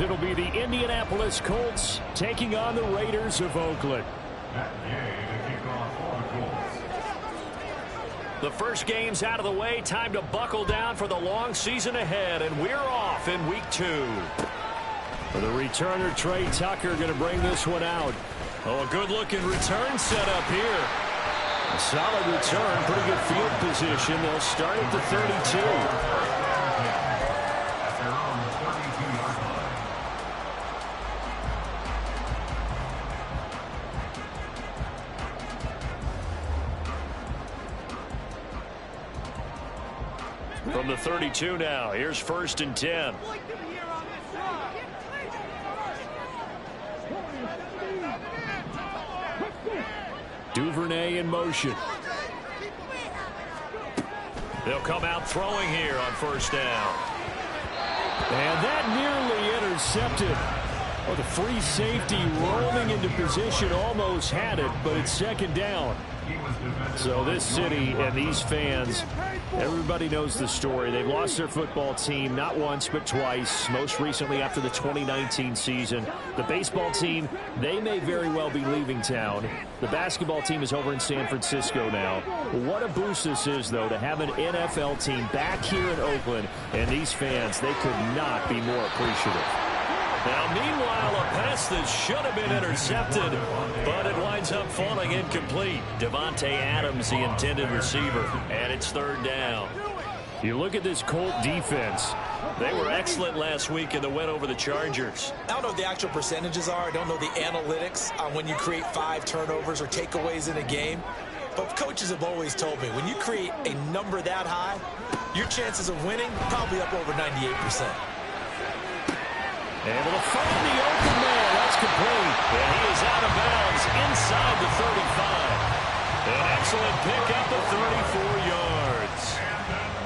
It'll be the Indianapolis Colts taking on the Raiders of Oakland. The first game's out of the way. Time to buckle down for the long season ahead, and we're off in week 2. The returner, Trey Tucker, going to bring this one out. Oh, a good-looking return set up here. A solid return, pretty good field position. They'll start at the 32. From the 32 now, here's 1st and 10. Duvernay in motion. They'll come out throwing here on 1st down. And that nearly intercepted. Oh, the free safety roaming into position almost had it, but it's 2nd down. So this city and these fans, everybody knows the story. They've lost their football team not once but twice, most recently after the 2019 season. The baseball team, they may very well be leaving town. The basketball team is over in San Francisco now. What a boost this is, though, to have an NFL team back here in Oakland. And these fans, they could not be more appreciative. Now, meanwhile, a pass that should have been intercepted, but it winds up falling incomplete. Devontae Adams, the intended receiver, and it's 3rd down. You look at this Colt defense. They were excellent last week in the win over the Chargers. I don't know what the actual percentages are. I don't know the analytics on when you create 5 turnovers or takeaways in a game. But coaches have always told me, when you create a number that high, your chances of winning probably up over 98%. Able to find the open man. That's complete. And he is out of bounds inside the 35. An excellent pickup of 34 yards.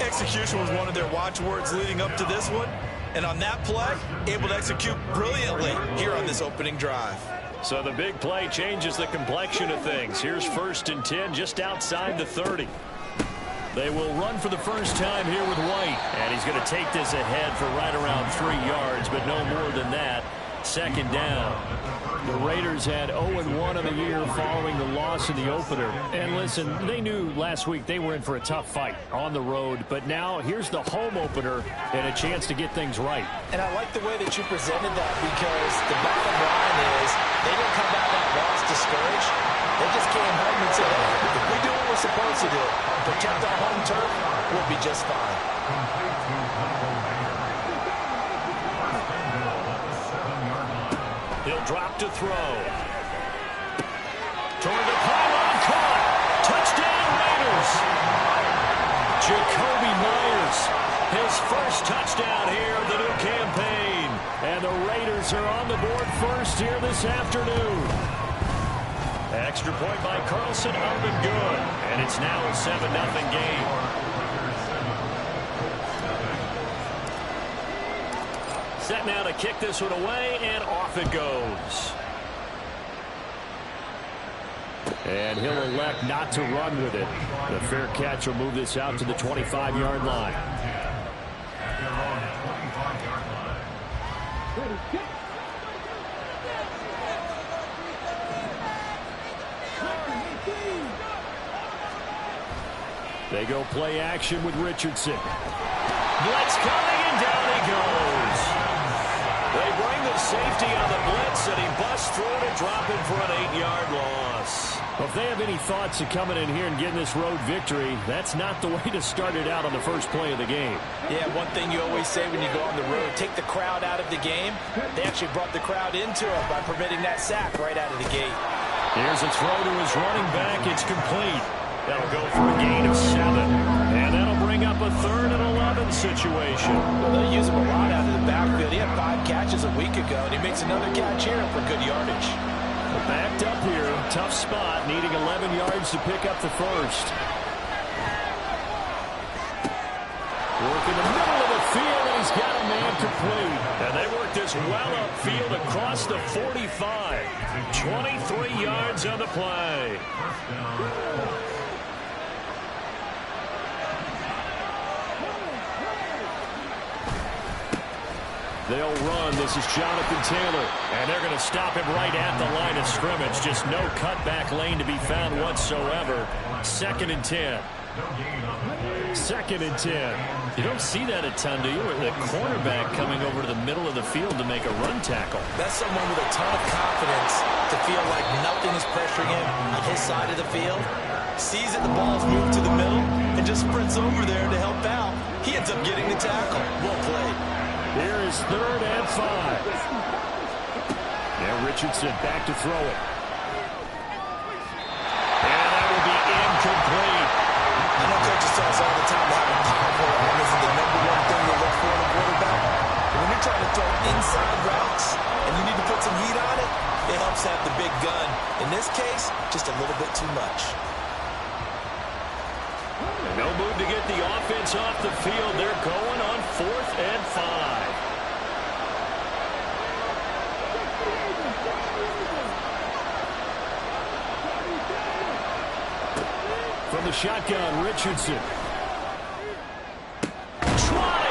Execution was one of their watchwords leading up to this one. And on that play, able to execute brilliantly here on this opening drive. So the big play changes the complexion of things. Here's 1st and 10 just outside the 30. They will run for the first time here with White. And he's going to take this ahead for right around 3 yards, but no more than that. 2nd down. The Raiders had 0-1 on the year following the loss in the opener. And listen, they knew last week they were in for a tough fight on the road. But now here's the home opener and a chance to get things right. And I like the way that you presented that, because the bottom line is they didn't come out of that loss discouraged. They just came home and said, hey, if we do what we're supposed to do, protect our home turf, we'll be just fine. He'll drop to throw. Toward the pylon, caught. Touchdown, Raiders. Jacoby Myers, his first touchdown here of the new campaign. And the Raiders are on the board first here this afternoon. Extra point by Carlson, up and good. And it's now a 7-0 game. Set now to kick this one away, and off it goes. And he'll elect not to run with it. The fair catch will move this out to the 25-yard line. They go play action with Richardson. Blitz coming, and down he goes. They bring the safety on the blitz, and he busts through to drop him for an 8-yard loss. Well, if they have any thoughts of coming in here and getting this road victory, that's not the way to start it out on the first play of the game. Yeah, one thing you always say when you go on the road, take the crowd out of the game. They actually brought the crowd into it by permitting that sack right out of the gate. Here's a throw to his running back. It's complete. That'll go for a gain of 7. And that'll bring up a 3rd and 11 situation. Well, they'll use him a lot out of the backfield. He had 5 catches a week ago, and he makes another catch here for good yardage. Backed up here. Tough spot. Needing 11 yards to pick up the first. Work in the middle of the field, and he's got a man complete. And they work this well upfield across the 45. 23 yards on the play. They'll run. This is Jonathan Taylor. And they're going to stop him right at the line of scrimmage. Just no cutback lane to be found whatsoever. 2nd and 10. 2nd and 10. You don't see that a ton, do you? The cornerback coming over to the middle of the field to make a run tackle. That's someone with a ton of confidence to feel like nothing is pressuring him on his side of the field. Sees that the ball's moved to the middle and just sprints over there to help out. He ends up getting the tackle. Well played. Here is 3rd and 5. Now Richardson back to throw it. And that will be incomplete. I know coaches tell us all the time that having powerful arm is the #1 thing you look for in a quarterback. But when you're trying to throw inside routes and you need to put some heat on it, it helps have the big gun. In this case, just a little bit too much. And no move to get the offense off the field. They're going on 4th and 5. From the shotgun, Richardson. Try!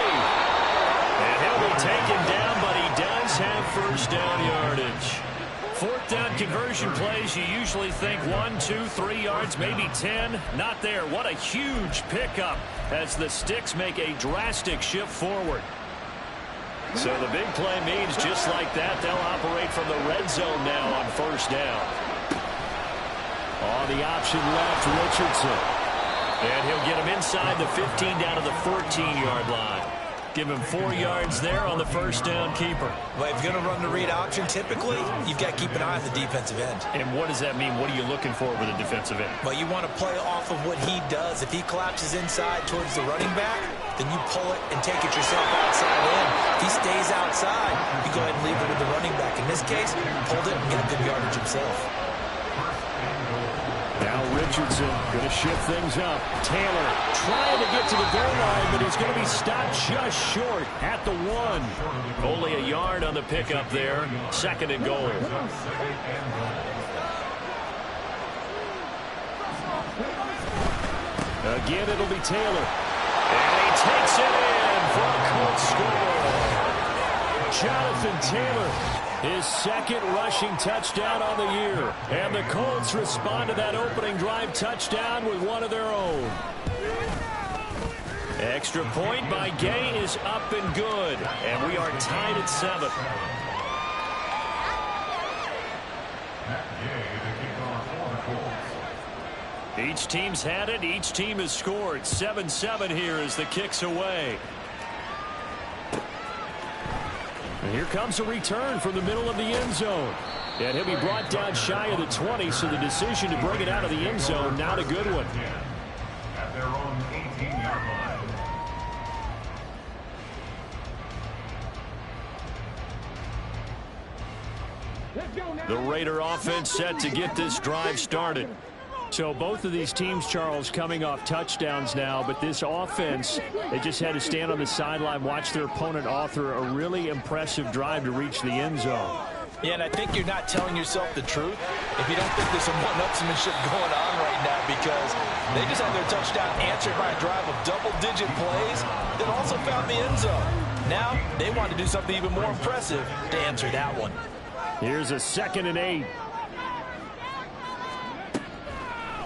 And he'll be taken down, but he does have 1st down yardage. 4th down conversion plays, you usually think 1, 2, 3 yards, maybe 10. Not there. What a huge pickup as the Sticks make a drastic shift forward. So the big play means just like that, they'll operate from the red zone now on 1st down. On the option left, Richardson. And he'll get him inside the 15 down to the 14-yard line. Give him 4 yards there on the 1st down keeper. Well, if you're going to run the read option, typically, you've got to keep an eye on the defensive end. And what does that mean? What are you looking for with a defensive end? Well, you want to play off of what he does. If he collapses inside towards the running back, then you pull it and take it yourself outside in. If he stays outside, you go ahead and leave it with the running back. In this case, pulled it and get a good yardage himself. Now Richardson going to shift things up. Taylor trying to get to the goal line, but he's going to be stopped just short at the 1. Only a yard on the pickup there. 2nd and goal. Again, it'll be Taylor. And he takes it in for a Colts score. Jonathan Taylor. His 2nd rushing touchdown on the year. And the Colts respond to that opening drive touchdown with one of their own. Extra point by Gay is up and good. And we are tied at 7. Each team's had it. Each team has scored. 7-7 here as the kick's away. And here comes a return from the middle of the end zone. And he'll be brought down shy of the 20, so the decision to bring it out of the end zone, not a good one. At their own 18-yard line. The Raider offense set to get this drive started. So both of these teams, Charles, coming off touchdowns now, but this offense, they just had to stand on the sideline, watch their opponent author a really impressive drive to reach the end zone. Yeah, and I think you're not telling yourself the truth if you don't think there's some one-upsmanship going on right now, because they just had their touchdown answered by a drive of double-digit plays that also found the end zone. Now they want to do something even more impressive to answer that one. Here's a 2nd and 8.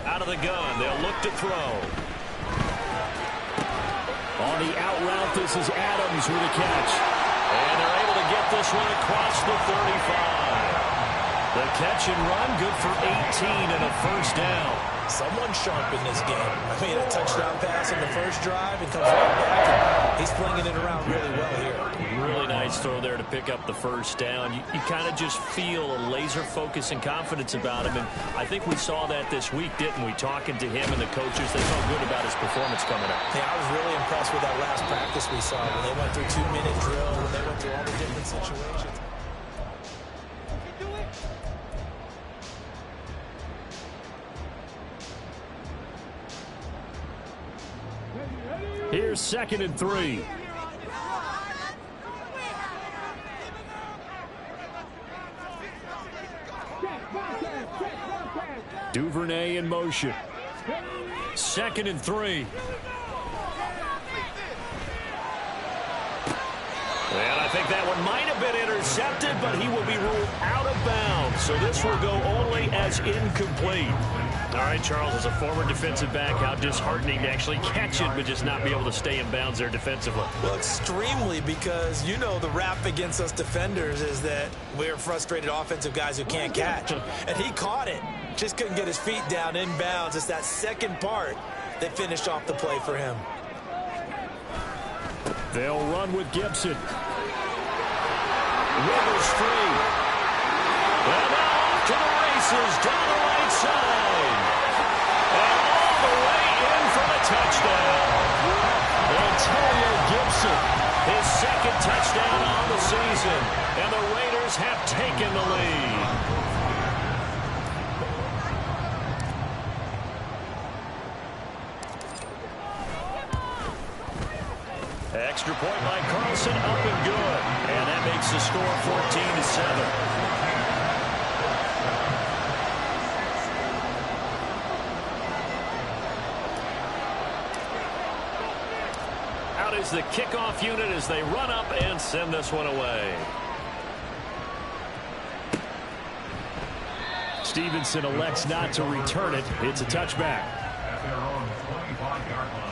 Out of the gun, they'll look to throw. On the out route, this is Adams with a catch. And they're able to get this one across the 35. The catch and run, good for 18 and a 1st down. Someone sharp in this game. I mean, a touchdown pass on the first drive and comes right back, and he's flinging it around really well here. Really nice throw there to pick up the 1st down. You kind of just feel a laser focus and confidence about him, and I think we saw that this week, didn't we? Talking to him and the coaches, they felt good about his performance coming up. Yeah, I was really impressed with that last practice we saw when they went through 2-minute drill, when they went through all the different situations. Here's 2nd and 3. Duvernay in motion. 2nd and 3. And I think that one might have been intercepted, but he will be ruled out of bounds. So this will go only as incomplete. All right, Charles, as a former defensive back, how disheartening to actually catch it, but just not be able to stay in bounds there defensively. Well, extremely, because you know the rap against us defenders is that we're frustrated offensive guys who can't catch. And he caught it. Just couldn't get his feet down in bounds. It's that second part that finished off the play for him. They'll run with Gibson. Rivers free. And now off to the races down the right side. And all the way in for the touchdown. Antonio Gibson, his second touchdown on the season. And the Raiders have taken the lead. Extra point by Carlson, up and good. And that makes the score 14-7. Out is the kickoff unit as they run up and send this one away. Stevenson elects not to return it. It's a touchback. At their own 25-yard line.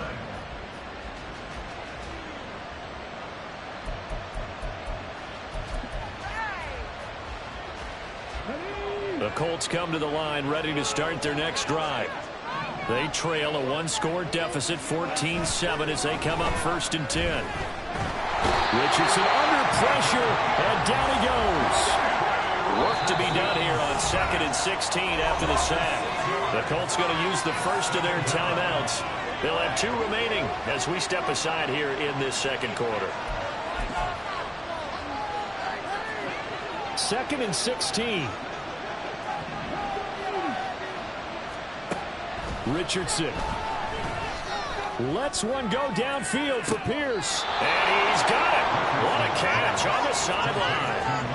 The Colts come to the line ready to start their next drive. They trail a one-score deficit, 14-7, as they come up 1st and 10. Richardson under pressure, and down he goes. Work to be done here on 2nd and 16 after the sack. The Colts going to use the first of their timeouts. They'll have 2 remaining as we step aside here in this second quarter. 2nd and 16. Richardson lets one go downfield for Pierce. And he's got it. What a catch on the sideline.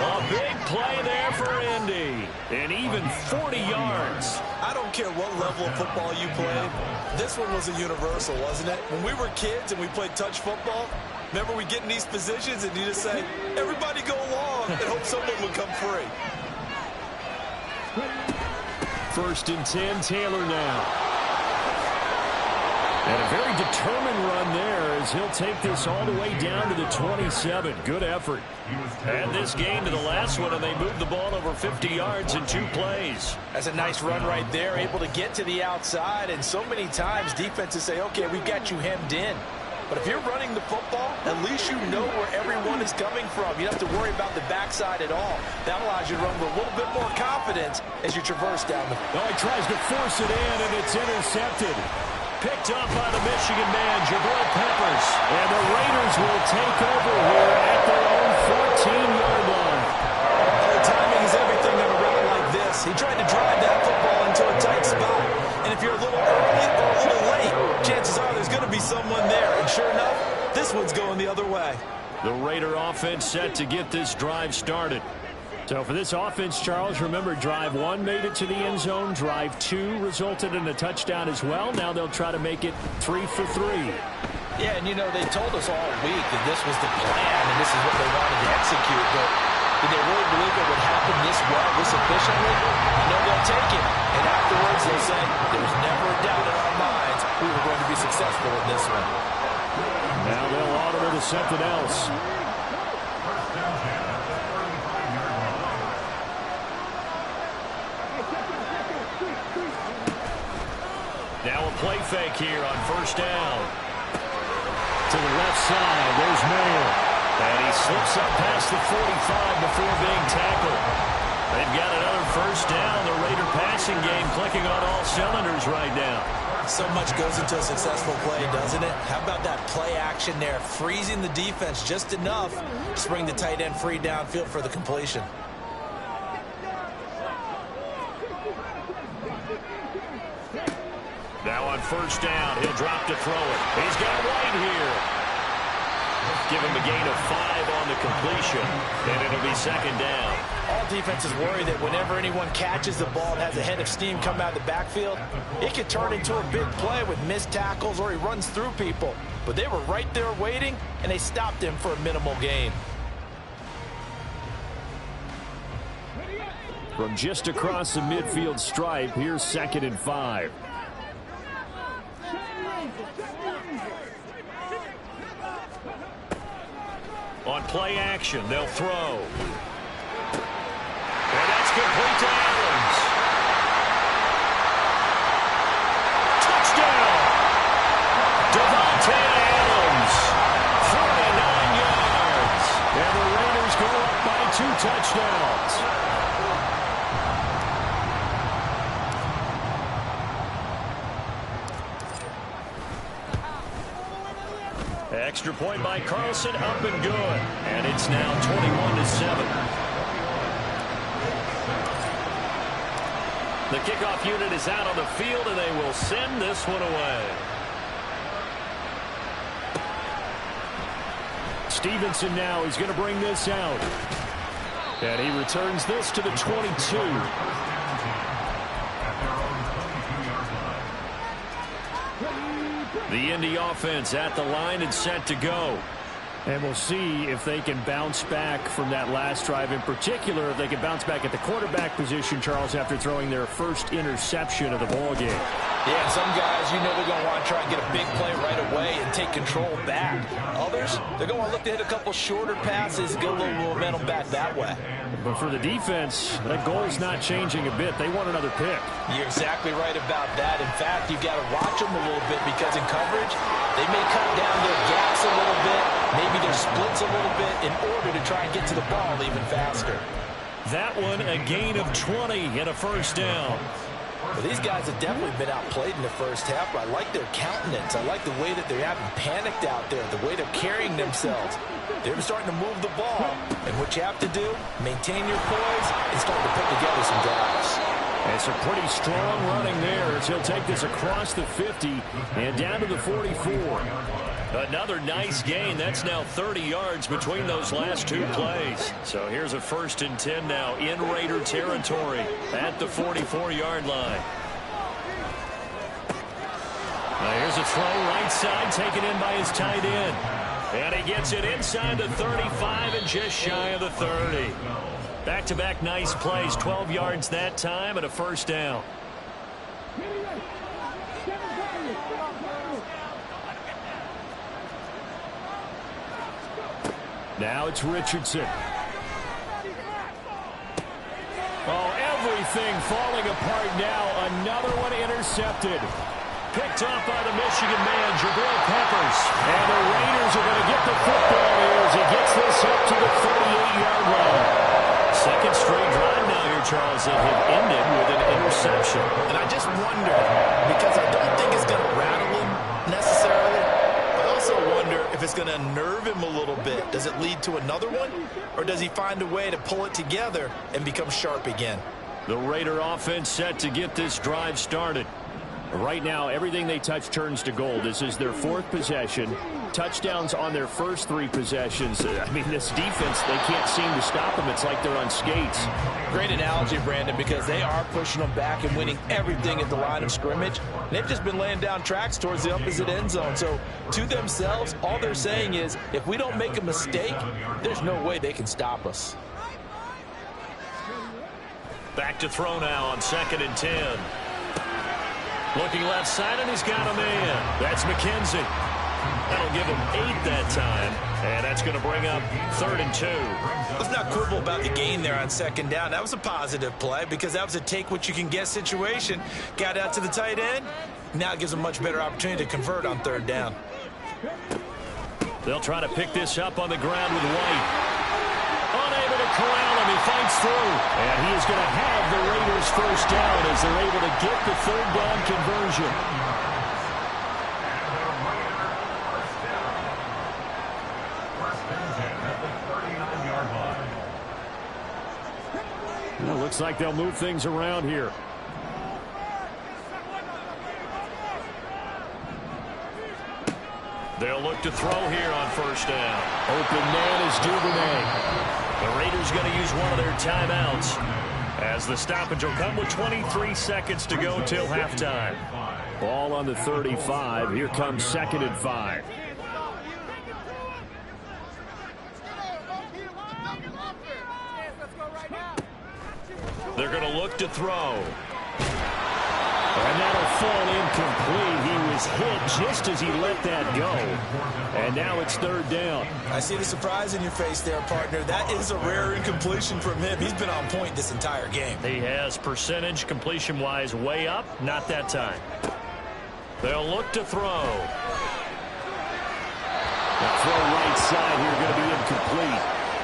A big play there for Indy. And even 40 yards. I don't care what level of football you played. This one was a universal, wasn't it? When we were kids and we played touch football, remember we get in these positions and you just say, everybody go along, and hope someone would come free. 1st and 10, Taylor now. And a very determined run there as he'll take this all the way down to the 27. Good effort. Add this game to the last one, and they moved the ball over 50 yards in 2 plays. That's a nice run right there, able to get to the outside. And so many times defenses say, okay, we've got you hemmed in. But if you're running the football, at least you know where everyone is coming from. You don't have to worry about the backside at all. That allows you to run with a little bit more confidence as you traverse down the field. Oh, he tries to force it in, and it's intercepted. Picked up by the Michigan man, Jabril Peppers. And the Raiders will take over here at their own 14-yard line. Oh, timing is everything on a route like this. He tried to drive that football into a tight spot. And if you're a little early or a little late, chances are there's going to be someone there. And sure enough, this one's going the other way. The Raider offense set to get this drive started. So for this offense, Charles, remember, drive 1 made it to the end zone. Drive 2 resulted in a touchdown as well. Now they'll try to make it 3 for 3. Yeah, and you know, they told us all week that this was the plan and this is what they wanted to execute. But did they really believe it would happen this well, this efficiently? You know, they'll take it. And afterwards, they'll say, there's never a doubt in our minds we were going to be successful in this one. Now they'll audible to something else. Now a play fake here on 1st down. To the left side, there's Mayer. And he slips up past the 45 before being tackled. They've got another 1st down. The Raider passing game clicking on all cylinders right now. So much goes into a successful play, doesn't it? How about that play action there? Freezing the defense just enough to bring the tight end free downfield for the completion. Now on 1st down, he'll drop to throw it. He's got White here. Give him a gain of 5 on the completion, and it'll be 2nd down. All defenses worry that whenever anyone catches the ball and has a head of steam come out of the backfield, it could turn into a big play with missed tackles or he runs through people. But they were right there waiting, and they stopped him for a minimal gain. From just across the midfield stripe, here's 2nd and 5. On play action, they'll throw. And that's complete to Adams. Touchdown! Devontae Adams, 49 yards. And the Raiders go up by 2 touchdowns. Extra point by Carlson, up and good. And it's now 21-7. The kickoff unit is out on the field, and they will send this one away. Stevenson now is going to bring this out. And he returns this to the 22. The Indy offense at the line and set to go. And we'll see if they can bounce back from that last drive. In particular, if they can bounce back at the quarterback position, Charles, after throwing their first interception of the ballgame. Yeah, some guys, you know they're going to want to try and get a big play right away and take control back. Others, they're going to look to hit a couple shorter passes, get a little momentum back that way. But for the defense, that goal is not changing a bit. They want another pick. You're exactly right about that. In fact, you've got to watch them a little bit because in coverage, they may cut down their gaps a little bit, maybe their splits a little bit in order to try and get to the ball even faster. That one, a gain of 20 and a first down. Well, these guys have definitely been outplayed in the first half, but I like their countenance. I like the way that they're having panicked out there, the way they're carrying themselves. They're starting to move the ball, and what you have to do, maintain your poise and start to put together some drives. And some pretty strong running there as he'll take this across the 50 and down to the 44. Another nice gain. That's now 30 yards between those last 2 plays. So here's a 1st and 10 now in Raider territory at the 44-yard line. Now here's a throw right side taken in by his tight end. And he gets it inside the 35 and just shy of the 30. Back-to-back nice plays, 12 yards that time and a first down. Now it's Richardson. Oh, everything falling apart now. Another one intercepted. Picked up by the Michigan man, Jabril Peppers. And the Raiders are going to get the football here as he gets this up to the 38-yard line. Second straight drive now here, Charles, that have ended with an interception. And I just wonder, because I don't think it's going to rattle him necessarily, I also wonder if it's going to nerve him a little bit. Does it lead to another one? Or does he find a way to pull it together and become sharp again? The Raider offense set to get this drive started. Right now, everything they touch turns to gold. This is their 4th possession. Touchdowns on their first 3 possessions. I mean, this defense, they can't seem to stop them. It's like they're on skates. Great analogy, Brandon, because they are pushing them back and winning everything at the line of scrimmage. They've just been laying down tracks towards the opposite end zone. So, to themselves, all they're saying is, if we don't make a mistake, there's no way they can stop us. Back to throw now on 2nd and 10. Looking left side, and he's got a man. That's McKenzie. That'll give him 8 that time. And that's going to bring up 3rd and 2. Let's not quibble about the gain there on 2nd down. That was a positive play because that was a take-what-you-can-get situation. Got out to the tight end. Now it gives them much better opportunity to convert on 3rd down. They'll try to pick this up on the ground with White. Unable to corral him. He fights through. And he is going to have the Raiders first down as they're able to get the 3rd down conversion. Well, looks like they'll move things around here. They'll look to throw here on 1st down. Open man is Duvernay. The Raiders going to use one of their timeouts, as the stoppage will come with 23 seconds to go till halftime. Ball on the 35. Here comes 2nd and 5. They're going to look to throw. And that'll fall incomplete. He was hit just as he let that go. And now it's 3rd down. I see the surprise in your face there, partner. That is a rare incompletion from him. He's been on point this entire game. He has percentage completion-wise way up. Not that time. They'll look to throw. The throw right side here going to be incomplete.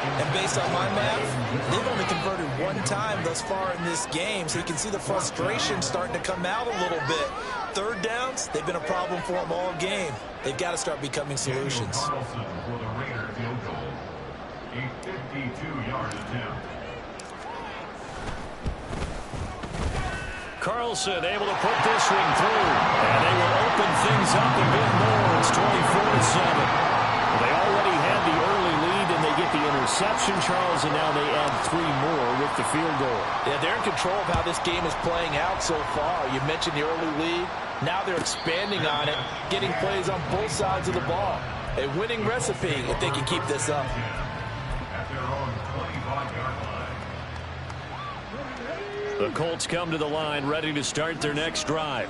And based on my math, they've only converted one time thus far in this game, so you can see the frustration starting to come out a little bit. 3rd downs, they've been a problem for them all game. They've got to start becoming solutions. For the Raider field goal. A 52-yard attempt. Carlson able to put this one through. And they will open things up a bit more. It's 24-7. They already had the early lead, and they get the interception, Charles, and now they add 3 more with the field goal. Yeah, they're in control of how this game is playing out so far. You mentioned the early lead. Now they're expanding on it, getting plays on both sides of the ball. A winning recipe if they can keep this up. At their own 25-yard line. The Colts come to the line ready to start their next drive.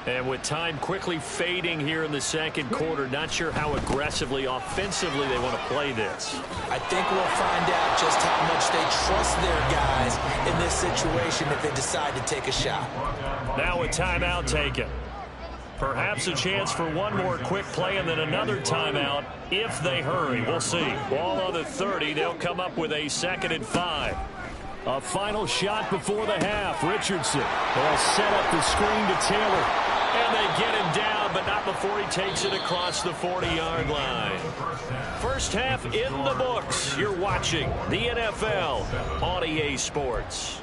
And with time quickly fading here in the 2nd quarter, not sure how aggressively, offensively they want to play this. I think we'll find out just how much they trust their guys in this situation if they decide to take a shot. Now a timeout taken. Perhaps a chance for one more quick play and then another timeout if they hurry. We'll see. Ball on the 30. They'll come up with a 2nd and 5. A final shot before the half. Richardson. They'll set up the screen to Taylor. And they get him down, but not before he takes it across the 40-yard line. First half in the books. You're watching the NFL on EA Sports.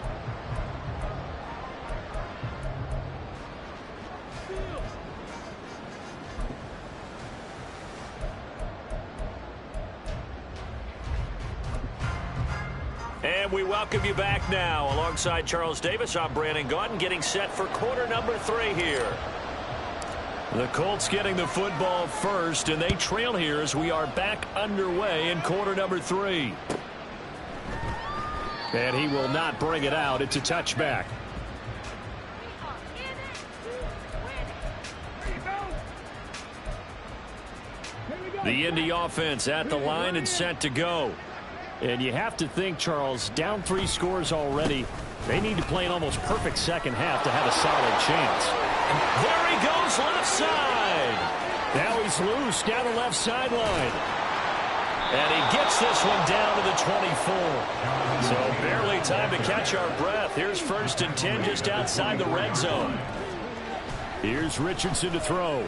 And we welcome you back now. Alongside Charles Davis, I'm Brandon Gaudin, getting set for quarter number 3 here. The Colts getting the football first, and they trail here as we are back underway in quarter number 3. And he will not bring it out. It's a touchback. The Indy offense at the line and set to go. And you have to think, Charles, down 3 scores already. They need to play an almost perfect second half to have a solid chance. And there he goes left side. Now he's loose down the left sideline. And he gets this one down to the 24. So barely time to catch our breath. Here's 1st and 10 just outside the red zone. Here's Richardson to throw.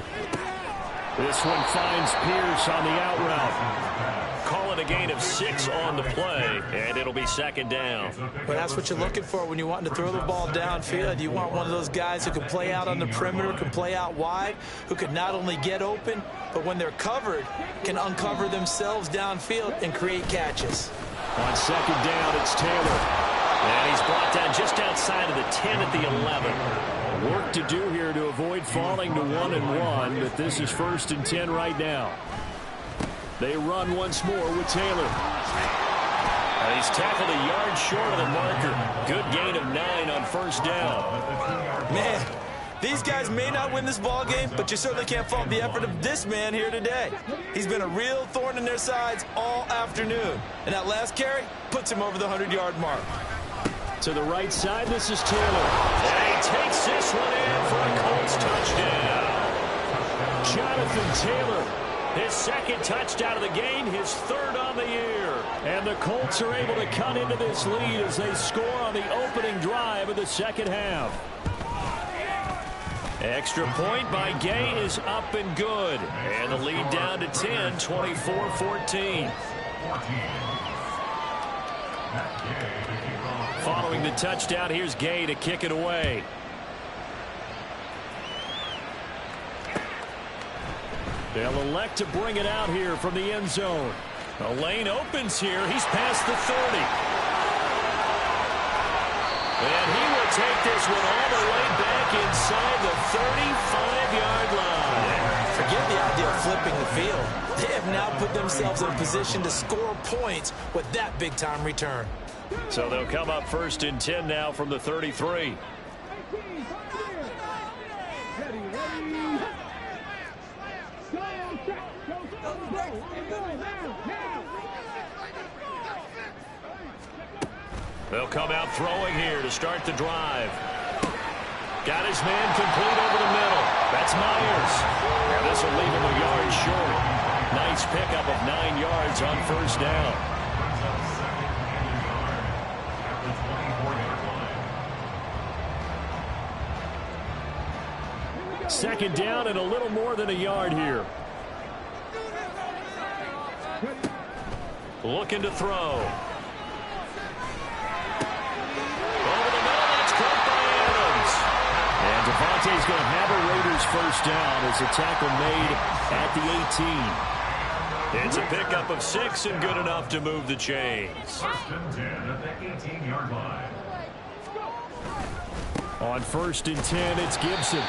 This one finds Pierce on the out route. Call it a gain of 6 on the play, and it'll be 2nd down. But that's what you're looking for when you want to throw the ball downfield. You want one of those guys who can play out on the perimeter, can play out wide, who can not only get open, but when they're covered, can uncover themselves downfield and create catches. On 2nd down, it's Taylor. And he's brought down just outside of the 10 at the 11. Work to do here to avoid falling to 1-1, but this is 1st and 10 right now. They run once more with Taylor. And he's tackled a yard short of the marker. Good gain of 9 on 1st down. Man, these guys may not win this ball game, but you certainly can't fault the effort of this man here today. He's been a real thorn in their sides all afternoon. And that last carry puts him over the 100-yard mark. To the right side, this is Taylor. And he takes this one in for a Colts touchdown. Jonathan Taylor, his 2nd touchdown of the game, his 3rd on the year. And the Colts are able to cut into this lead as they score on the opening drive of the 2nd half. Extra point by Gay is up and good. And the lead down to 10, 24-14. Following the touchdown, here's Gay to kick it away. They'll elect to bring it out here from the end zone. The lane opens here. He's past the 30. And he will take this one all the way back inside the 35-yard line. Forget the idea of flipping the field. They have now put themselves in a position to score points with that big-time return. So they'll come up 1st and 10 now from the 33. They'll come out throwing here to start the drive. Got his man complete over the middle. That's Myers. And this will leave him a yard short. Nice pickup of 9 yards on 1st down. 2nd down and a little more than a yard here. Looking to throw. And Devontae's going to have a Raiders 1st down as a tackle made at the 18. It's a pickup of 6 and good enough to move the chains. 1st and 10 at the 18-yard line. On 1st and 10, it's Gibson.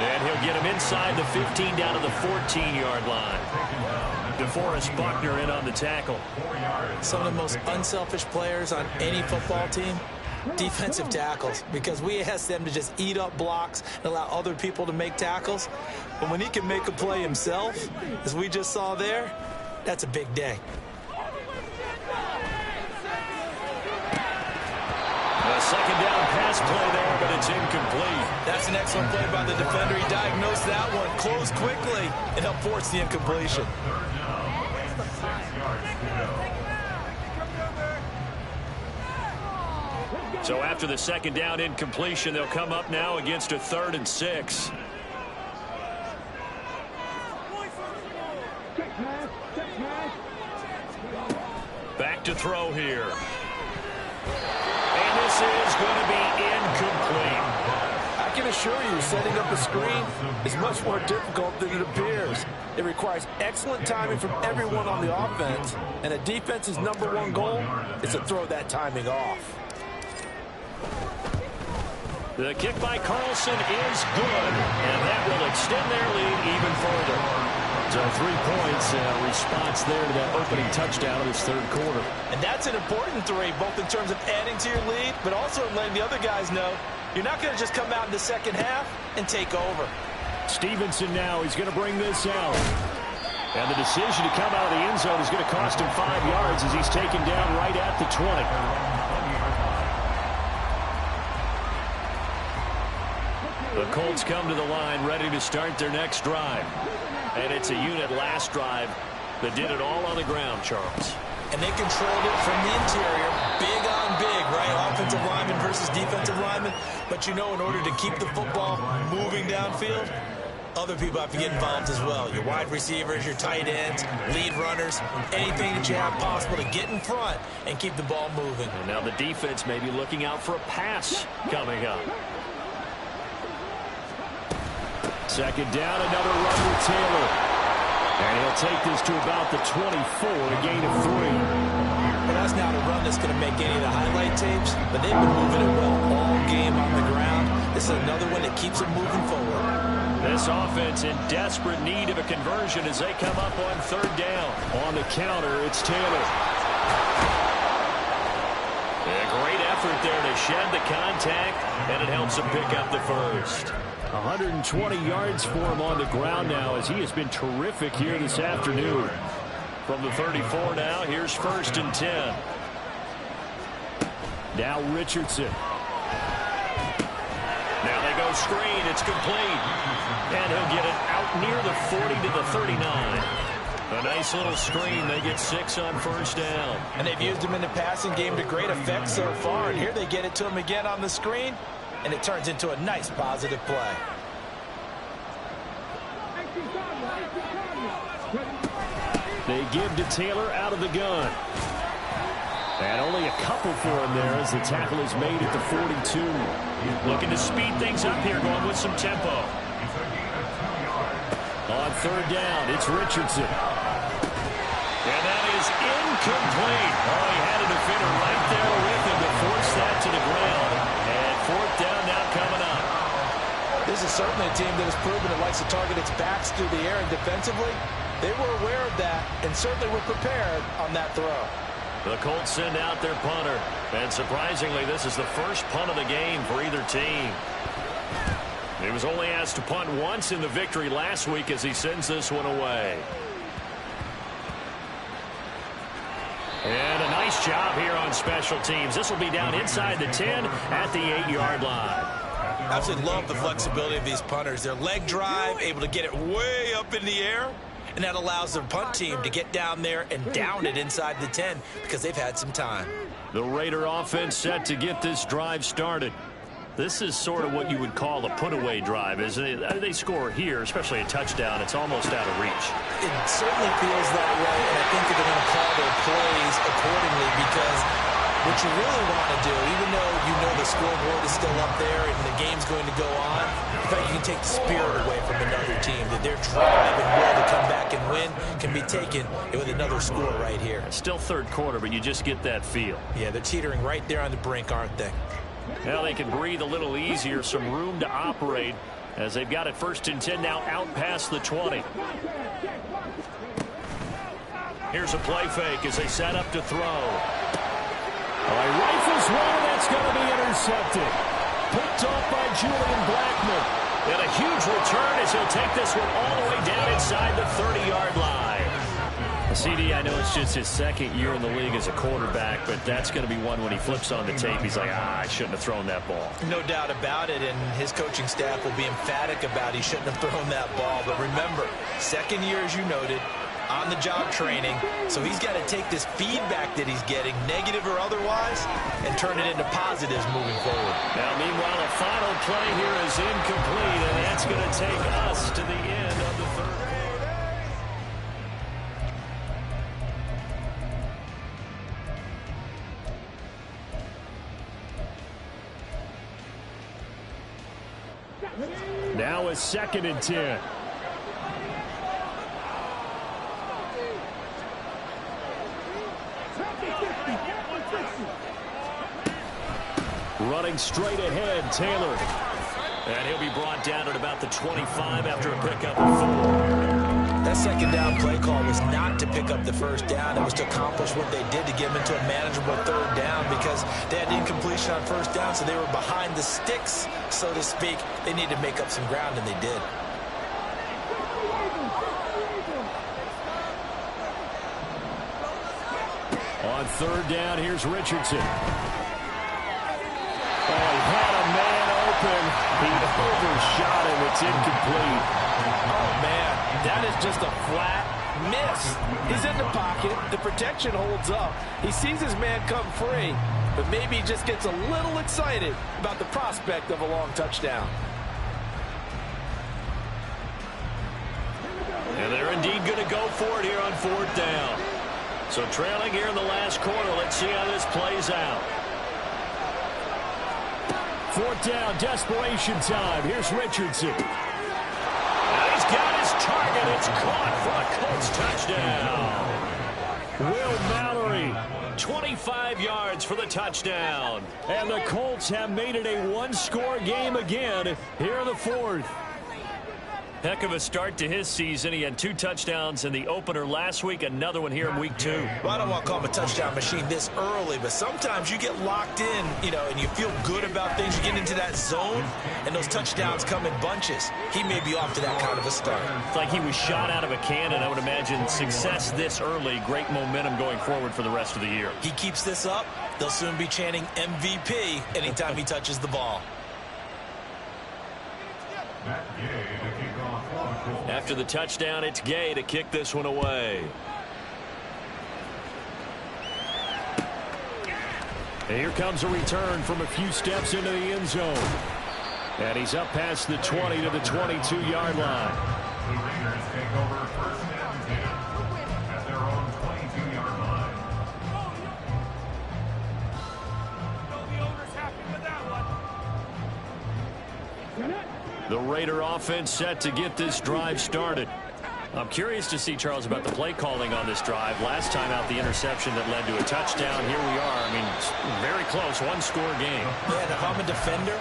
And he'll get him inside the 15 down to the 14-yard line. DeForest Buckner in on the tackle. Some of the most unselfish players on any football team, defensive tackles, because we ask them to just eat up blocks and allow other people to make tackles. But when he can make a play himself, as we just saw there, that's a big day. A 2nd down pass play there, but it's incomplete. That's an excellent play by the defender. He diagnosed that one, closed quickly, and helped force the incompletion. 3rd down, 6 yards to go. So after the 2nd down incompletion, they'll come up now against a 3rd and 6. Back to throw here. And this is going to be incomplete. I can assure you, setting up a screen is much more difficult than it appears. It requires excellent timing from everyone on the offense, and a defense's #1 goal is to throw that timing off. The kick by Carlson is good, and that will extend their lead even further. So 3 points, response there to that opening touchdown of this 3rd quarter. And that's an important 3, both in terms of adding to your lead, but also in letting the other guys know you're not going to just come out in the 2nd half and take over. Stevenson now, he's going to bring this out. And the decision to come out of the end zone is going to cost him 5 yards as he's taken down right at the 20. The Colts come to the line ready to start their next drive. And it's a unit last drive that did it all on the ground, Charles. And they controlled it from the interior, big on big, right? Offensive lineman versus defensive lineman. But you know, in order to keep the football moving downfield, other people have to get involved as well. Your wide receivers, your tight ends, lead runners, anything that you have possible to get in front and keep the ball moving. And now the defense may be looking out for a pass coming up. 2nd down, another run with Taylor. And he'll take this to about the 24, a gain of 3. Well, that's not a run that's going to make any of the highlight tapes, but they've been moving it well all game on the ground. This is another one that keeps them moving forward. This offense in desperate need of a conversion as they come up on 3rd down. On the counter, it's Taylor. A great effort there to shed the contact, and it helps him pick up the 1st. 120 yards for him on the ground now as he has been terrific here this afternoon. From the 34 now, here's 1st and 10. Now Richardson. Now they go screen. It's complete. And he'll get it out near the 40 to the 39. A nice little screen. They get 6 on 1st down. And they've used him in the passing game to great effect so far. And here they get it to him again on the screen. And it turns into a nice positive play. They give to Taylor out of the gun. And only a couple for him there as the tackle is made at the 42. Looking to speed things up here, going with some tempo. On 3rd down, it's Richardson. And that is Incomplete. Oh, he had a defender right there with him to force that to the ground. And fourth down now coming up. This is certainly a team that has proven it likes to target its backs through the air, and defensively, they were aware of that and certainly were prepared on that throw. The Colts send out their punter. And surprisingly, this is the first punt of the game for either team. He was only asked to punt once in the victory last week as he sends this one away. And a nice job here on special teams. This will be down inside the 10 at the 8-yard line. I absolutely love the flexibility of these punters. Their leg drive, able to get it way up in the air, and that allows their punt team to get down there and down it inside the 10 because they've had some time. The Raider offense set to get this drive started. This is sort of what you would call a put-away drive, isn't it? They score here, especially a touchdown. It's almost out of reach. It certainly feels that way, and I think that they're going to call their plays accordingly because what you really want to do, even though you know the scoreboard is still up there and the game's going to go on, in fact, you can take the spirit away from another team, that their drive and will to come back and win can be taken with another score right here. Still third quarter, but you just get that feel. Yeah, they're teetering right there on the brink, aren't they? Now they can breathe a little easier, some room to operate as they've got it 1st and 10 now out past the 20. Here's a play fake as they set up to throw. Oh, he rifles one, that's going to be intercepted. Picked off by Julian Blackman. And a huge return as he'll take this one all the way down inside the 30-yard line. CD, I know it's just his second year in the league as a quarterback, but that's going to be one when he flips on the tape. He's like, I shouldn't have thrown that ball. No doubt about it, and his coaching staff will be emphatic about he shouldn't have thrown that ball. But remember, second year, as you noted, on-the-job training, so he's got to take this feedback that he's getting, negative or otherwise, and turn it into positives moving forward. Now, meanwhile, a final play here is incomplete, and that's going to take us to the end of the third. Now is 2nd and 10. Running straight ahead, Taylor. And he'll be brought down at about the 25 after a pickup of 4. That second down play call was not to pick up the first down. It was to accomplish what they did to get them into a manageable third down because they had incompletion on first down, so they were behind the sticks, so to speak. They needed to make up some ground, and they did. On third down, here's Richardson. Oh, he had a man open. He overshot him. It's incomplete. Oh, man, that is just a flat miss. He's in the pocket. The protection holds up. He sees his man come free, but maybe he just gets a little excited about the prospect of a long touchdown. And they're indeed going to go for it here on 4th down. So trailing here in the last quarter. Let's see how this plays out. 4th down, desperation time. Here's Richardson. Now he's got his target. It's caught for a Colts touchdown. Will Mallory, 25 yards for the touchdown. And the Colts have made it a one-score game again here in the 4th. Heck of a start to his season. He had 2 touchdowns in the opener last week, another one here in week 2. Well, I don't want to call him a touchdown machine this early, but sometimes you get locked in, and you feel good about things. You get into that zone, and those touchdowns come in bunches. He may be off to that kind of a start. It's like he was shot out of a cannon. I would imagine success this early, great momentum going forward for the rest of the year. He keeps this up, they'll soon be chanting MVP anytime he touches the ball. After the touchdown, it's Gay to kick this one away. And here comes a return from a few steps into the end zone. And he's up past the 20 to the 22-yard line. The Raiders take over 1st and 10 at their own 22-yard line. The owner's happy with that one. The Raider offense set to get this drive started. I'm curious to see, Charles, about the play calling on this drive. Last time out, the interception that led to a touchdown. Here we are. I mean, it's very close, one-score game. Yeah, and if I'm a defender,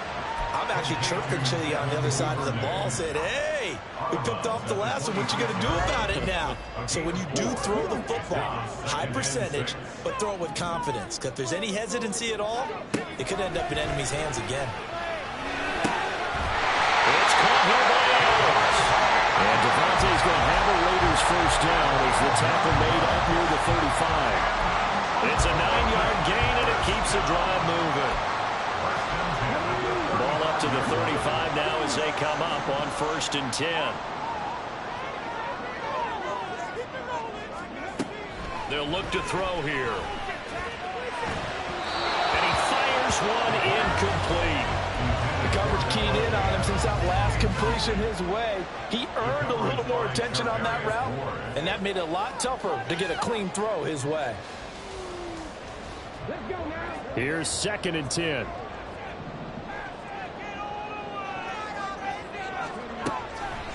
I'm actually chirping to you on the other side of the ball, saying, hey, we picked off the last one. What you going to do about it now? So when you do throw the football, high percentage, but throw it with confidence. Because if there's any hesitancy at all, it could end up in enemy's hands again. It's caught here by Adams. And Devontae's going to have a Raiders first down as the tackle made up near the 35. It's a 9-yard gain, and it keeps the drive moving. Ball up to the 35 now as they come up on 1st and 10. They'll look to throw here. And he fires one incomplete. The coverage keyed in on him since that last completion his way. He earned a little more attention on that route, and that made it a lot tougher to get a clean throw his way. Here's 2nd and 10.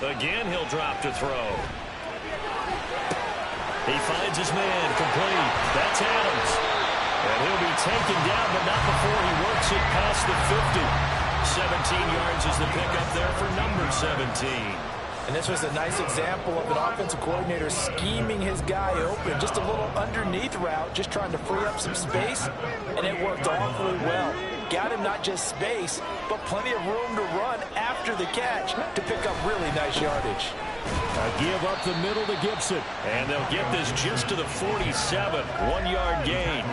Again, he'll drop to throw. He finds his man, complete. That's Adams. And he'll be taken down, but not before he works it past the 50. 17 yards is the pickup there for number 17. And this was a nice example of an offensive coordinator scheming his guy open. Just a little underneath route, just trying to free up some space, and it worked awfully well. Got him not just space, but plenty of room to run after the catch to pick up really nice yardage. A give up the middle to Gibson. And they'll get this just to the 47. 1-yard gain.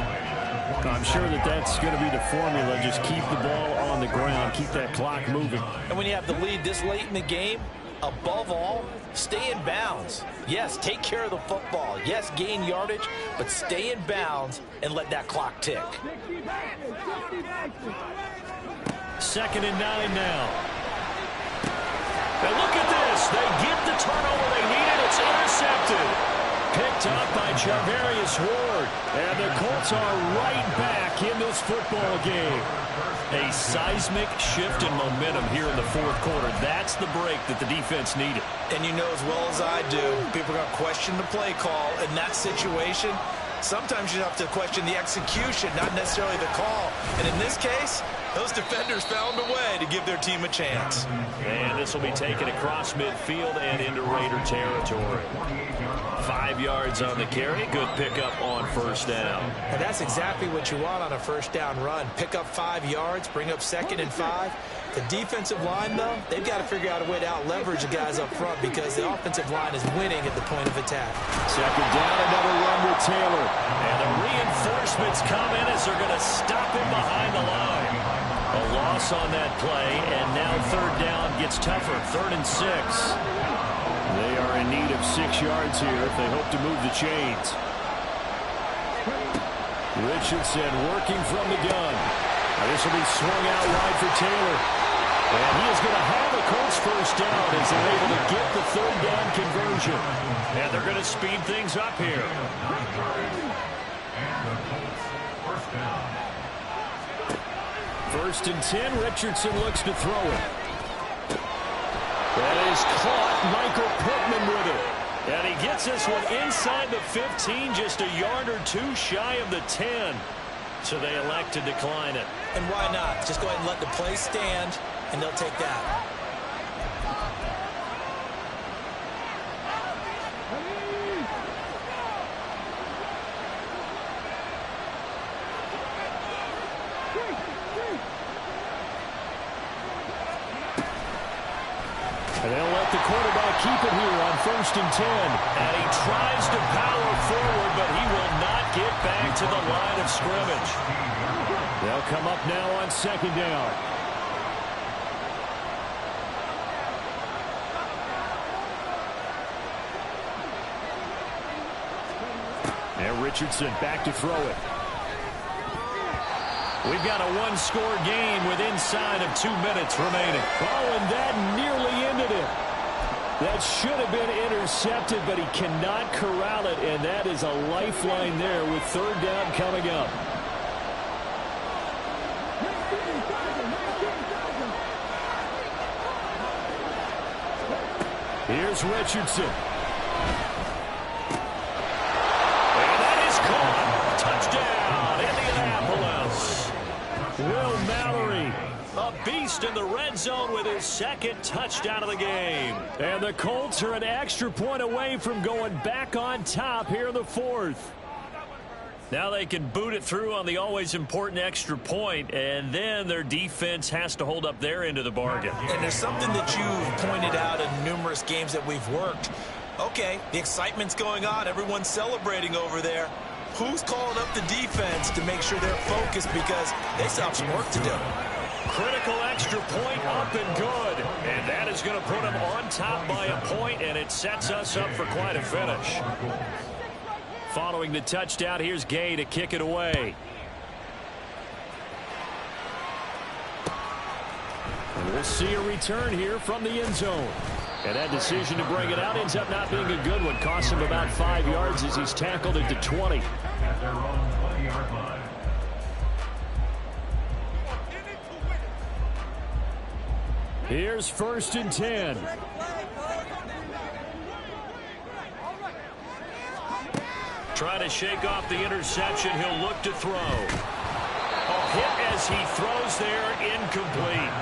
I'm sure that's going to be the formula. Just keep the ball on the ground. Keep that clock moving. And when you have the lead this late in the game, above all, stay in bounds. Yes, take care of the football. Yes, gain yardage, but stay in bounds and let that clock tick. 2nd and 9 now. And look at this. They get the turnover they needed. It's intercepted. Picked up by Charvarius Ward. And the Colts are right back in this football game. A seismic shift in momentum here in the 4th quarter. That's the break that the defense needed. And you know as well as I do, people are going to question the play call. In that situation, sometimes you have to question the execution, not necessarily the call. And in this case, those defenders found a way to give their team a chance. And this will be taken across midfield and into Raider territory. 5 yards on the carry. Good pickup on 1st down. And that's exactly what you want on a 1st down run. Pick up 5 yards, bring up 2nd and 5. The defensive line, though, they've got to figure out a way to out-leverage the guys up front because the offensive line is winning at the point of attack. 2nd down, another run with Taylor. And the reinforcements come in as they're going to stop him behind the line. A loss on that play, and now 3rd down gets tougher. 3rd and 6. They are in need of 6 yards here if they hope to move the chains. Richardson working from the gun. Now this will be swung out wide for Taylor. And he is going to have the Colts 1st down as they're able to get the 3rd down conversion. And they're going to speed things up here. First and 10, Richardson looks to throw it. That is caught. Michael Pittman with it. And he gets this one inside the 15, just a yard or 2 shy of the 10. So they elect to decline it. And why not? Just go ahead and let the play stand, and they'll take that. And they'll let the quarterback keep it here on 1st and 10. And he tries to power forward, but he will not get back to the line of scrimmage. They'll come up now on 2nd down. And Richardson back to throw it. We've got a 1-score game with inside of 2 minutes remaining. Oh, and that nearly ended it. That should have been intercepted, but he cannot corral it, and that is a lifeline there with 3rd down coming up. Here's Richardson. Will Mallory, a beast in the red zone with his second touchdown of the game. And the Colts are an extra point away from going back on top here in the fourth. Now they can boot it through on the always important extra point, and then their defense has to hold up their end of the bargain. And there's something that you've pointed out in numerous games that we've worked. Okay, the excitement's going on. Everyone's celebrating over there. Who's calling up the defense to make sure they're focused, because they still have some work to do? Critical extra point up and good. And that is going to put them on top by a point, and it sets us up for quite a finish. Following the touchdown, here's Gay to kick it away. And we'll see a return here from the end zone. And that decision to bring it out ends up not being a good one. Costs him about 5 yards as he's tackled at the 20. At their own 20-yard line. Here's 1st and 10. Trying to shake off the interception. He'll look to throw. A hit as he throws there, incomplete.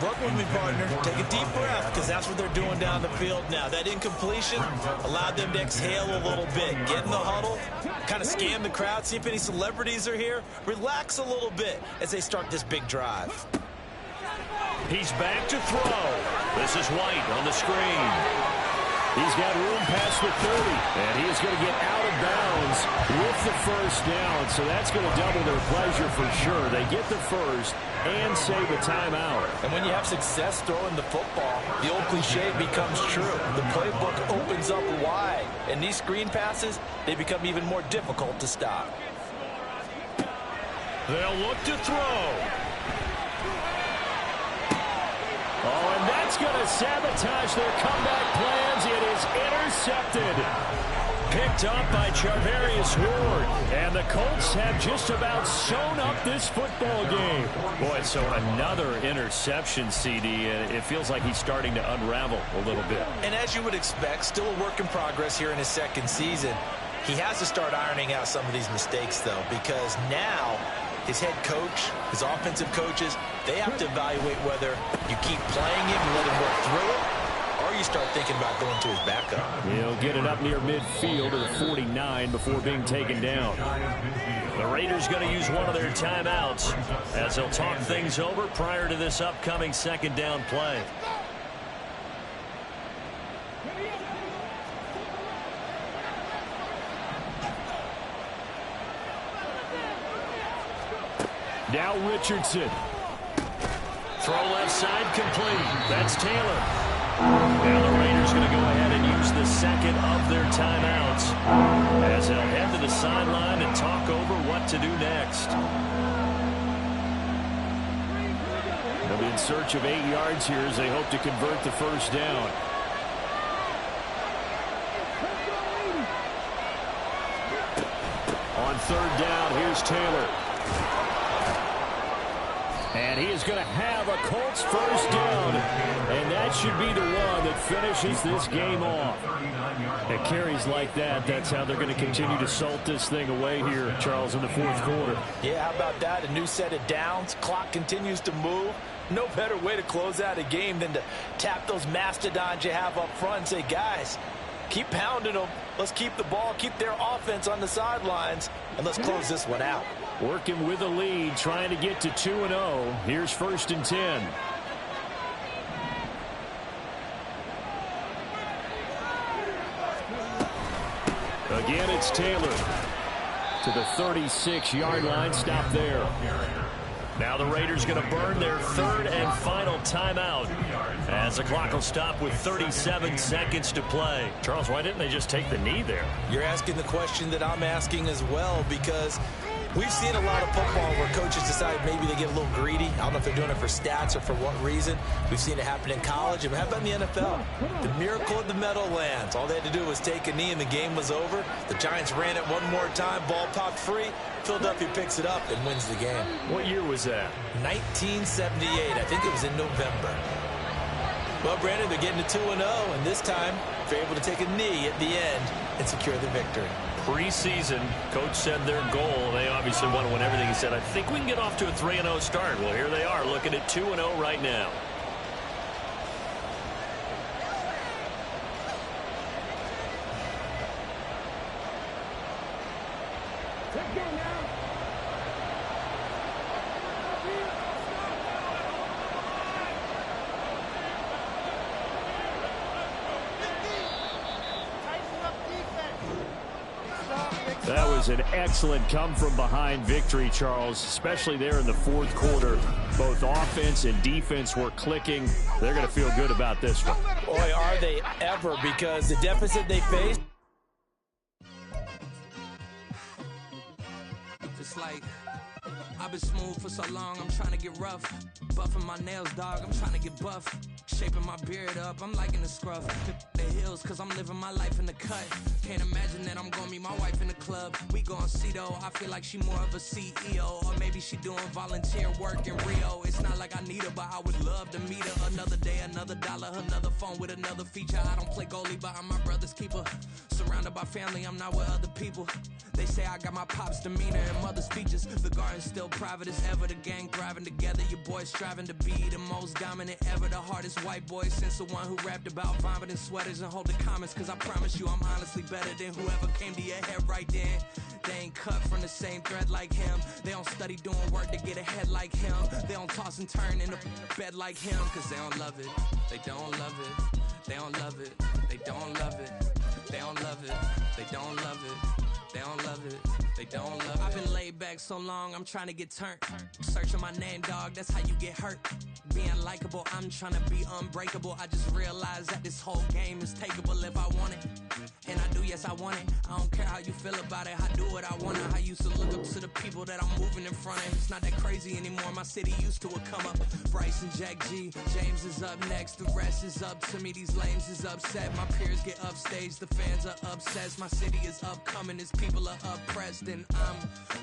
Work with me, partner. Take a deep breath, because that's what they're doing down the field now. That incompletion allowed them to exhale a little bit. Get in the huddle, kind of scan the crowd, see if any celebrities are here. Relax a little bit as they start this big drive. He's back to throw. This is White on the screen. He's got room past the 30, and he is going to get out of bounds with the first down, so that's going to double their pleasure for sure. They get the first and save a timeout. And when you have success throwing the football, the old cliche becomes true. The playbook opens up wide, and these screen passes, they become even more difficult to stop. They'll look to throw. Oh, and that's going to sabotage their comeback plans. It is intercepted. Picked up by Charvarius Ward. And the Colts have just about sewn up this football game. Boy, so another interception, CD, and it feels like he's starting to unravel a little bit. And as you would expect, still a work in progress here in his second season. He has to start ironing out some of these mistakes, though, because now his head coach, his offensive coaches, they have to evaluate whether you keep playing him and let him work through it, or you start thinking about going to his backup. He'll get it up near midfield at the 49 before being taken down. The Raiders going to use one of their timeouts as they'll talk things over prior to this upcoming second down play. Now Richardson. Throw left side complete. That's Taylor. Now the Raiders going to go ahead and use the second of their timeouts as they'll head to the sideline and talk over what to do next. They'll be in search of 8 yards here as they hope to convert the first down. On third down, here's Taylor. And he is going to have a Colts first down, and that should be the one that finishes this game off. At carries like that, that's how they're going to continue to salt this thing away here, Charles, in the fourth quarter. Yeah, how about that? A new set of downs. Clock continues to move. No better way to close out a game than to tap those mastodons you have up front and say, guys, keep pounding them. Let's keep the ball, keep their offense on the sidelines, and let's close this one out. Working with a lead, trying to get to 2-0. Here's 1st and 10. Again, it's Taylor to the 36-yard line. Stop there. Now the Raiders going to burn their third and final timeout as the clock will stop with 37 seconds to play. Charles, why didn't they just take the knee there? You're asking the question that I'm asking as well, because we've seen a lot of football where coaches decide maybe they get a little greedy. I don't know if they're doing it for stats or for what reason. We've seen it happen in college. And how about in the NFL? The miracle of the Meadowlands. All they had to do was take a knee and the game was over. The Giants ran it one more time. Ball popped free. Philadelphia picks it up and wins the game. What year was that? 1978. I think it was in November. Well, Brandon, they're getting to 2-0, and this time they're able to take a knee at the end and secure the victory. Preseason, coach said their goal, they obviously want to win everything. He said, I think we can get off to a 3-0 start. Well, here they are looking at 2-0 right now. That was an excellent come-from-behind victory, Charles, especially there in the fourth quarter. Both offense and defense were clicking. They're going to feel good about this one. Boy, are they ever, because the deficit they faced. Just like I've been smooth for so long, I'm trying to get rough. Buffing my nails, dog, I'm trying to get buff. Shaping my beard up, I'm liking the scruff. The hills, cause I'm living my life in the cut. Can't imagine that I'm gonna meet my wife in the club. We gon' see though, I feel like she more of a CEO. Or maybe she doing volunteer work in Rio. It's not like I need her, but I would love to meet her. Another day, another dollar, another phone with another feature. I don't play goalie, but I'm my brother's keeper. Surrounded by family, I'm not with other people. They say I got my pop's demeanor and mother's features. The garden's still private as ever, the gang thriving together. Your boys striving to be the most dominant ever. The hardest white boy since the one who rapped about vomiting sweaters and hold the comments. Cause I promise you I'm honestly better than whoever came to your head right then. They ain't cut from the same thread like him. They don't study doing work to get ahead like him. They don't toss and turn in the bed like him. Cause they don't love it, they don't love it. They don't love it, they don't love it. They don't love it, they don't love it. They don't love it, they don't love it. I've been laid back so long, I'm trying to get turned. Searching my name, dog, that's how you get hurt. Being likable, I'm trying to be unbreakable. I just realized that this whole game is takeable if I want it. And I do, yes, I want it. I don't care how you feel about it, I do what I want it. I used to look up to the people that I'm moving in front of. It's not that crazy anymore, my city used to a come up. Bryce and Jack G, James is up next. The rest is up to me, these lames is upset. My peers get upstage, the fans are obsessed. My city is upcoming, it's people are oppressed, and I'm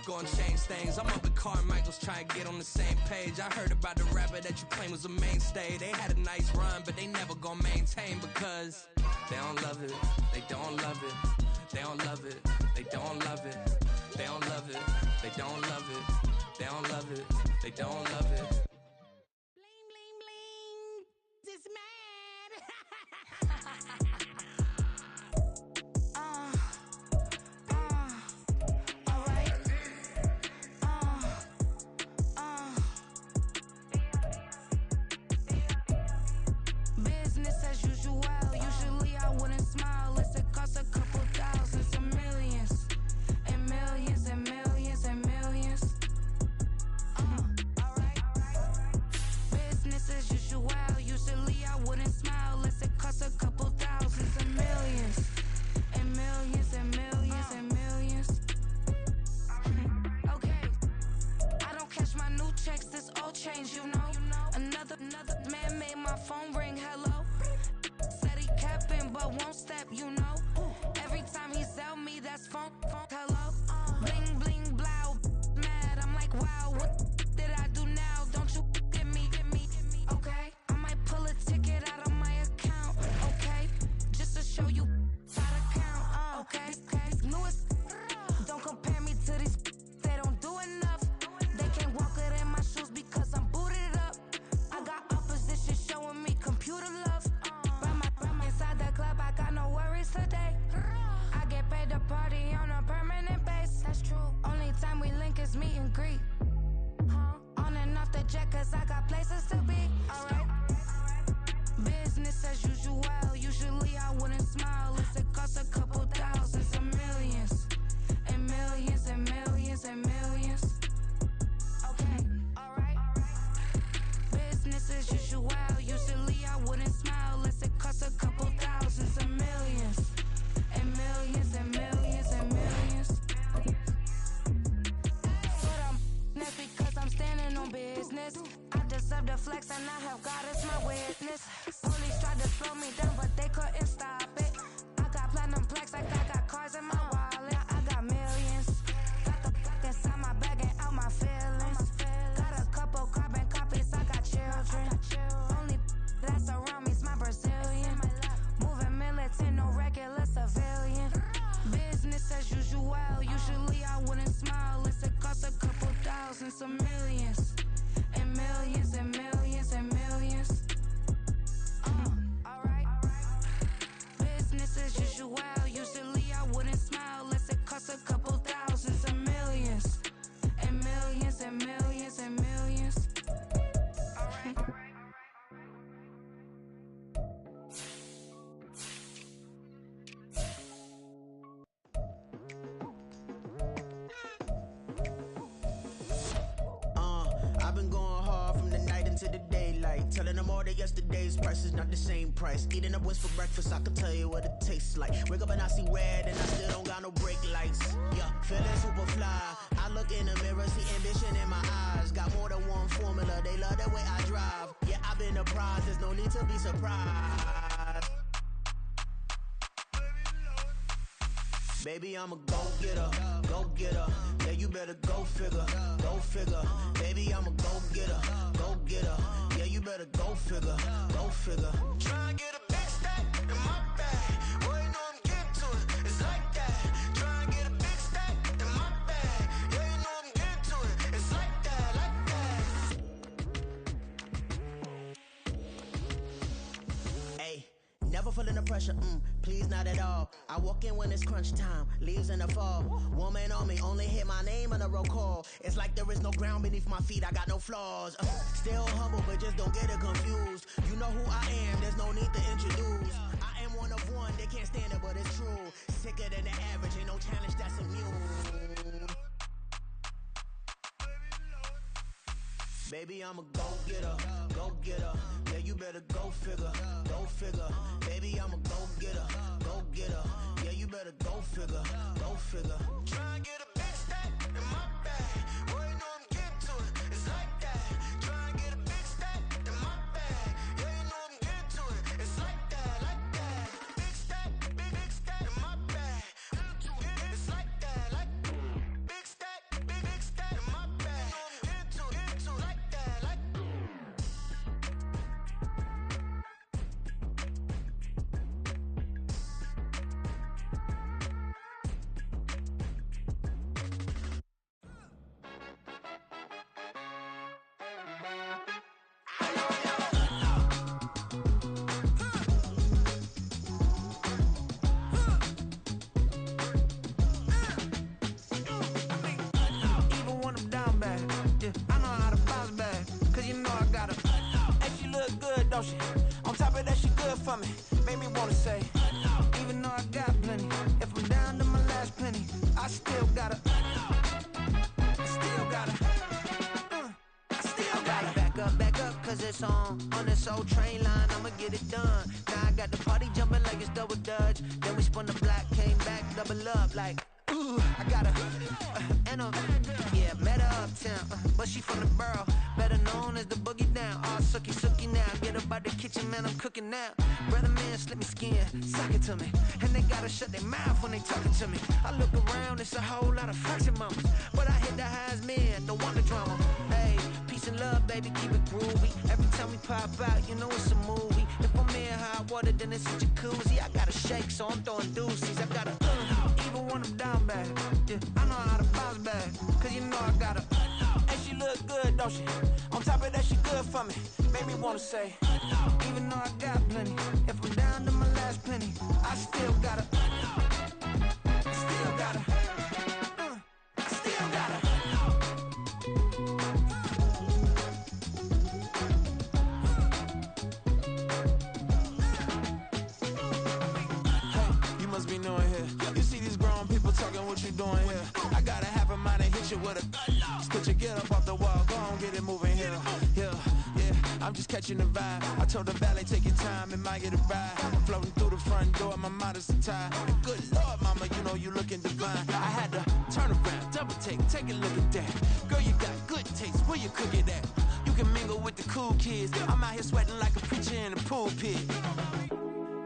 gonna change things. I'm up at Carmichael's trying to get on the same page. I heard about the rapper that you claim was a mainstay. They had a nice run, but they never gonna maintain because they don't love it, they don't love it, they don't love it, they don't love it, they don't love it, they don't love it, they don't love it, they don't love it. Bling, bling, bling, this man. Business as usual. to the daylight. Telling them all that yesterday's price is not the same price. Eating up wings for breakfast, I can tell you what it tastes like. Wake up and I see red and I still don't got no brake lights. Yeah, feeling super fly. I look in the mirror, see ambition in my eyes. Got more than one formula, they love the way I drive. Yeah, I've been a prize, there's no need to be surprised. Baby, I'm a go-getter, go-getter. Yeah, you better go figure, go figure. Baby, I'm a go-getter, go-getter. Yeah, you better go figure, go figure. Try and get a big stack in my bag. Boy, you know I'm getting to it, it's like that. Try and get a big stack in my bag. Yeah, you know I'm getting to it, it's like that, like that. Hey. Never feeling the pressure, please not at all. I walk in when it's crunch time, leaves in the fall. Woman on me, only hit my name on a roll call. It's like there is no ground beneath my feet, I got no flaws. Still humble, but just don't get it confused. You know who I am, there's no need to introduce. I am one of one, they can't stand it, but it's true. Sicker than the average, ain't no challenge that's immune. Baby, I'm a go-getter, go-getter. Yeah, you better go figure, go figure. Baby, I'm a go-getter, go-getter. Yeah, you better go figure, go figure. Try and get a big stack in my bag. Boy, you know I'm getting to it, it's like that. Try and get a big stack in my bag. Yeah, you know I'm getting to it, it's like that, like that. Big stack, big stack in my bag. It's like that, like big stack in my bag. Get to like that, like. Even when I'm down bad, yeah, I know how to bounce back. Cause you know I got her. And she look good, don't she? On top of that, she good for me. Made me wanna say, even though I got plenty, if I'm down to my last penny, I still got her. I still got her. I still got her. Back up, cause it's on this old train line, I'ma get it done. Now I got the party jumping like it's double dutch. Then we spun the block, came back, double up like, ooh, I got her. And yeah, met her uptown, but she from the borough, better known as the boogie down. All sookie now, get up out the kitchen, man, I'm cooking now. Brother man, slip me skin, suck it to me. And they gotta shut their mouth when they talking to me. I look around, it's a whole lot of fraction mamas, but I hit the highs, man, don't want the drama. Hey, peace and love, baby, keep it groovy. Every time we pop out, you know it's a movie. If I'm in hot water, then it's a jacuzzi. I gotta shake, so I'm throwing deuces. I gotta, even when I'm down bad, yeah, I know how to bounce back. Cause you know I got her. And she look good, don't she? On top of that, she good for me. Made me wanna say, even though I got plenty, if I'm down to my last penny, I still got her. I still got her. I still got her. Hey, you must be new in here. You see these grown people talking, what you doing here? I got a half a mind to hit you with a stitch you, get up off the wall, go on, get it moving here. Yeah, I'm just catching the vibe. I told the valet, take your time, it might get a ride. I'm floating through the front door, my mind is tied. Good Lord, mama, you know you looking divine. I had to turn around, double take a look at that. Girl, you got good taste, where you cook it at? You can mingle with the cool kids. I'm out here sweating like a preacher in the pulpit.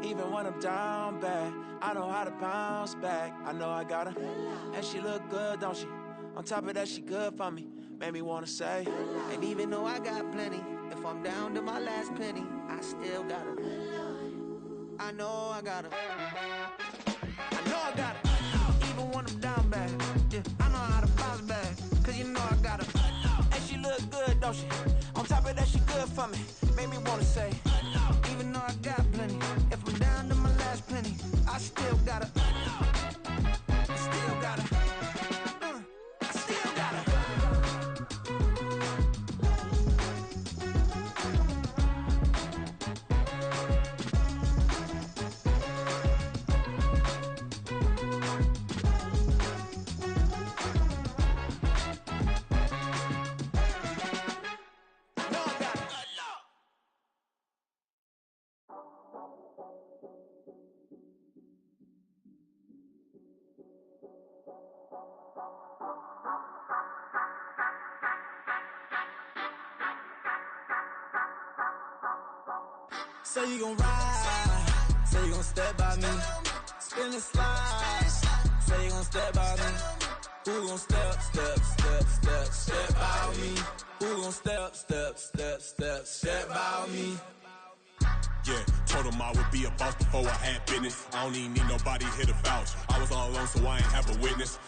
Even when I'm down bad, I know how to bounce back. I know I got her, and she look good, don't she? On top of that, she good for me. Made me wanna say, and even though I got plenty, if I'm down to my last penny, I still got her. I know I got her. I know I got her. Even when I'm down bad, yeah, I know how to bounce back. Cause you know I got her. And she look good, don't she? On top of that, she good for me. Made me wanna say, even though I got plenty, if I'm down to my last penny, I still got her. I still got her. I still got her. No, I got it. Say you gon' ride, say you gon' step by me. Spin and slide, say you gon' step by me. Who gon' step by me? Who gon' step by me? Yeah, told him I would be a boss before I had business. I don't even need nobody here to vouch. I was all alone, so I ain't have a witness.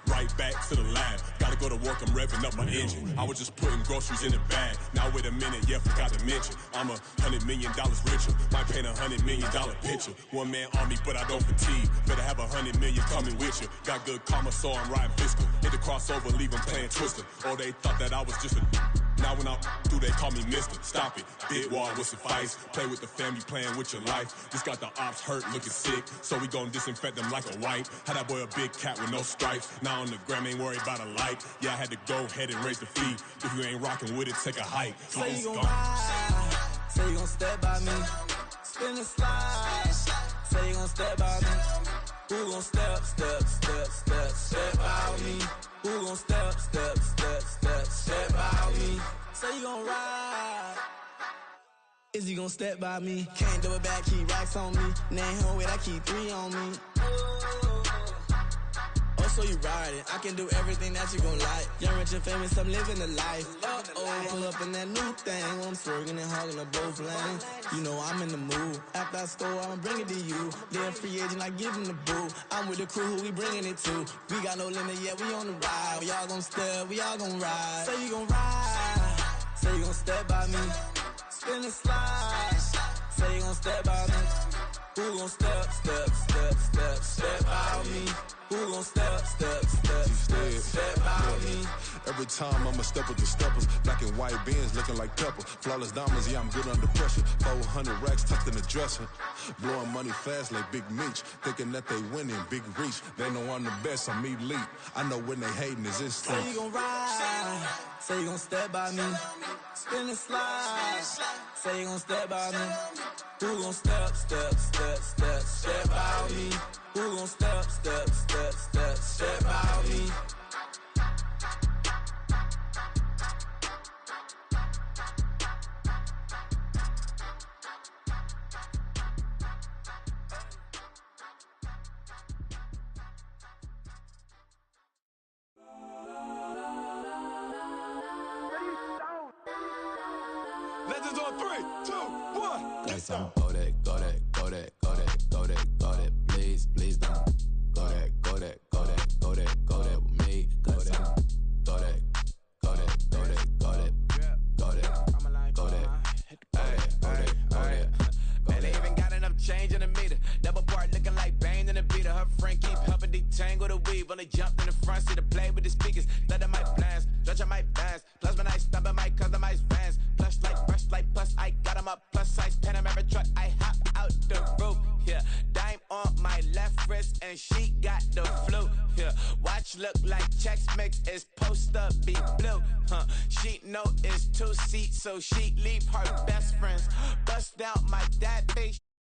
Right back to the lab. Gotta go to work, I'm revving up my engine. I was just putting groceries in the bag. Now wait a minute, yeah, forgot to mention. I'm $100 million richer. Might paint $100 million picture. One man army, but I don't fatigue. Better have 100 million coming with you. Got good karma, so I'm riding fiscal. Hit the crossover, leave them playing Twister. Oh, they thought that I was just a... Now when I'm through, they call me Mister. Stop it. Big wall with some fights. Play with the family, playing with your life. Just got the ops hurt, looking sick. So we gon' disinfect them like a wipe. Had that boy a big cat with no stripes. Now on the gram, ain't worried about a light. Yeah, I had to go ahead and raise the fee. If you ain't rocking with it, take a hike. Say you gon' ride. Say you gon' step by me. Spin and slide. Say you gon' step by me. Who gon' step by me? Who gon' step by me? Say you gon' ride. Is he gon' step by me? Can't do it back, keep racks on me. Name home with I keep 3 on me. Oh, so you riding. I can do everything that you gon' like. Young, rich, and famous, I'm living the life. Uh-oh, pull up in that new thing. When I'm swerving and hogging up both lanes. You know I'm in the mood. After I score, I'ma bring it to you. They're a free agent, I give him the boo. I'm with the crew, who we bringing it to. We got no limit, yeah, we on the ride. We all gon' step, we all gon' ride. Say you gon' ride. Say you gon' step by me. Spin and slide. Say you gon' step by me. Who gon' step by me? Who gon' step by me? Every time I'ma step with the steppers. Black and white beans looking like pepper. Flawless diamonds, yeah, I'm good under pressure. 400 racks tucked in the dresser. Blowing money fast like Big Meech. Thinking that they winning, big reach. They know I'm the best, I'm elite. I know when they hating is instinct. Say you gon' ride. Say you gon' step by me. Spin and slide. Say you gon' step by me. Who gon' step by me? Who gon' step by me? Legends on 3, 2, 1. Let's go that, go that, go that, go that, go that, go that. Please, please don't. Go that, go that, go that, go that, go that with me. Go that, go that, go that, go that, go that, go that, go that, go that. Man, they even got enough change in the meter. Double part looking like Bane in the beater. Her friend keep helping detangle the weave. When they jumped in the front seat to play with the speakers. Let my plans, stretch on my bands. Plus when I stop at my customized vans. Plush like brush like plus I got 'em up. Plus size Panamera truck. I hop out the roof. Yeah, dime on my left wrist and she got the flu. Yeah, watch look like Chex Mix. It's post up be blue. She know it's 2 seats, so she leave her best friends. Bust out my dad face.